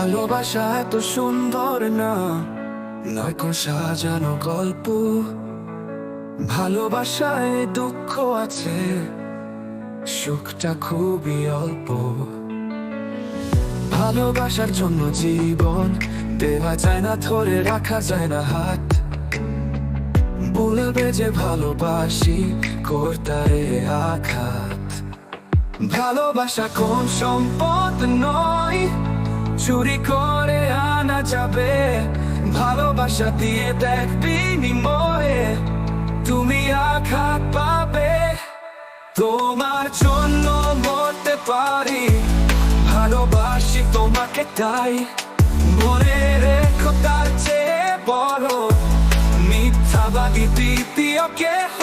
ভালোবাসা এত সুন্দর না, নয় কোন সাজানো গল্প। ভালোবাসায় দুঃখ আছে, সুখটা খুবই অল্প। ভালোবাসার জন্য জীবন দেওয়া যায় না, ধরে রাখা যায় না হাত। বলবে যে ভালোবাসি, করতারে আঘাত। ভালোবাসা কোন সম্পদ নয়, চুরি করে আনা যাবে। ভালোবাসা দিয়ে দেখ বিনিময়ে তুমি আঘাত পাবে। তোমার জন্য মরতে পারি, ভালোবাসি তোমাকে তাই। মনে রেখো তার চেয়ে বড় মিথ্যাবাদী দ্বিতীয় কেহ